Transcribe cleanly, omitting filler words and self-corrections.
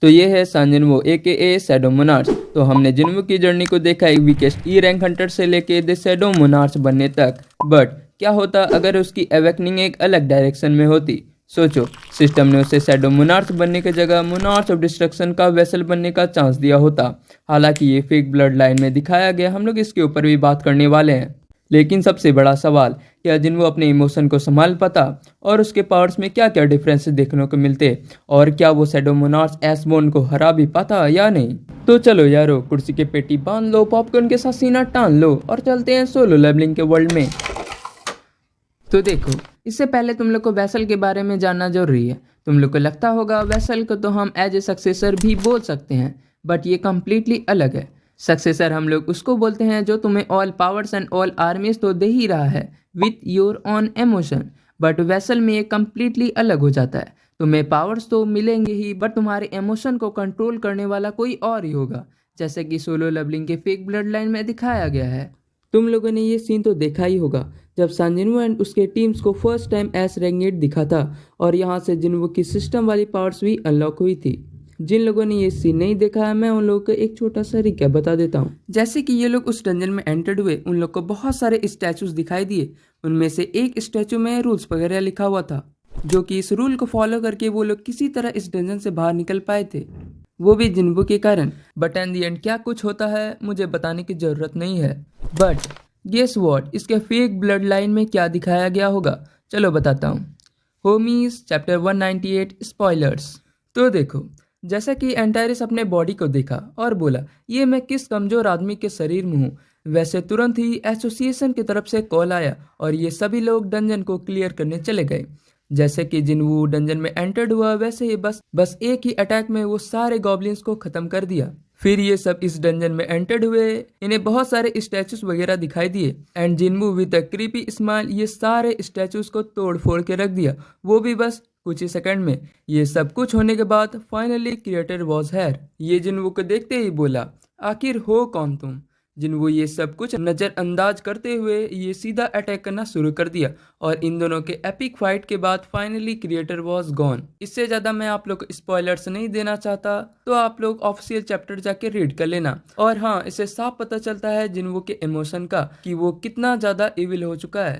तो ये है सान जिनवो AKA शैडो मोनार्च। तो हमने जिनवो की जर्नी को देखा एक वीकेस्ट ई रैंक हंटर से लेके द शैडो मोनार्च बनने तक। बट क्या होता अगर उसकी अवेकनिंग एक अलग डायरेक्शन में होती? सोचो, सिस्टम ने उसे शैडो मोनार्च बनने की जगह मोनार्च ऑफ डिस्ट्रक्शन का वेसल बनने का चांस दिया होता। हालांकि ये फेक ब्लड लाइन में दिखाया गया, हम लोग इसके ऊपर भी बात करने वाले हैं। लेकिन सबसे बड़ा सवाल, क्या जिनवो अपने इमोशन को संभाल पाता और उसके पावर्स में क्या क्या डिफरेंस देखने को मिलते, और क्या वो शैडो मोनार्च एसबोर्न को हरा भी पाता या नहीं? तो चलो यारो, कुर्सी के पेटी बांध लो, पॉपकॉर्न के साथ सीना टान लो और चलते हैं सोलो लेवलिंग के वर्ल्ड में। तो देखो, इससे पहले तुम लोग को वेसल के बारे में जानना जरूरी है। तुम लोग को लगता होगा वेसल को तो हम एज ए सक्सेसर भी बोल सकते हैं, बट ये कम्प्लीटली अलग है। सक्सेसर हम लोग उसको बोलते हैं जो तुम्हें ऑल पावर्स एंड ऑल आर्मीज तो दे ही रहा है with your on emotion, but vessel में ये कम्प्लीटली अलग हो जाता है। तुम्हें पावर्स तो मिलेंगे ही, बट तुम्हारे इमोशन को कंट्रोल करने वाला कोई और ही होगा, जैसे कि सोलो लेवलिंग के फेक ब्लड लाइन में दिखाया गया है। तुम लोगों ने ये सीन तो देखा ही होगा जब सान जिनवो एंड उसके टीम्स को फर्स्ट टाइम एस रैंक दिखा था और यहाँ से जिनवो की सिस्टम वाली पावर्स भी अनलॉक हुई थी। जिन लोगों ने ये सीन नहीं देखा है, मैं उन लोगों को एक छोटा सा रिकैप बता देता हूँ। जैसे कि ये लोग उस डंजन में एंटर्ड हुए, उन लोग को बहुत सारे स्टैचूज दिखाई दिए। उनमें से एक स्टैचू में रूल्स वगैरह लिखा हुआ था, जो कि इस रूल को फॉलो करके वो लोग किसी तरह इस डंजन से बाहर निकल पाए थे, वो भी जिनवो के कारण। बट एट द एंड क्या कुछ होता है मुझे बताने की जरूरत नहीं है। बट गेस व्हाट, इसके फेक ब्लड लाइन में क्या दिखाया गया होगा, चलो बताता हूँ। Homies chapter 198 spoilers. तो देखो, जैसा कि एंटायरिस अपने बॉडी को देखा और बोला ये मैं किस कमजोर आदमी के शरीर में हूँ, वैसे तुरंत ही एसोसिएशन की तरफ से कॉल आया और ये सभी लोग डंजन को क्लियर करने चले गए। जैसे कि जिनवो डंजन में एंटर्ड हुआ, वैसे ही बस एक ही अटैक में वो सारे गॉब्लिन्स को खत्म कर दिया। फिर ये सब इस डंजन में एंटर्ड हुए, इन्हें बहुत सारे स्टैचूज वगैरह दिखाई दिए एंड जिनवो विद अ क्रीपी स्माइल ये सारे स्टैचूज को तोड़ फोड़ के रख दिया, वो भी बस कुछ ही सेकंड में। ये सब कुछ होने के बाद फाइनली क्रिएटर वॉज हेयर। ये जिनवो को देखते ही बोला आखिर हो कौन तुम? जिनवो ये सब कुछ नज़रअंदाज करते हुए ये सीधा अटैक करना शुरू कर दिया और इन दोनों के एपिक फाइट के बाद फाइनली क्रिएटर वॉज गॉन। इससे ज़्यादा मैं आप लोग को स्पॉयलर्स नहीं देना चाहता, तो आप लोग ऑफिशियल चैप्टर जाके रीड कर लेना। और हाँ, इससे साफ पता चलता है जिनवो के इमोशन का कि वो कितना ज़्यादा इविल हो चुका है।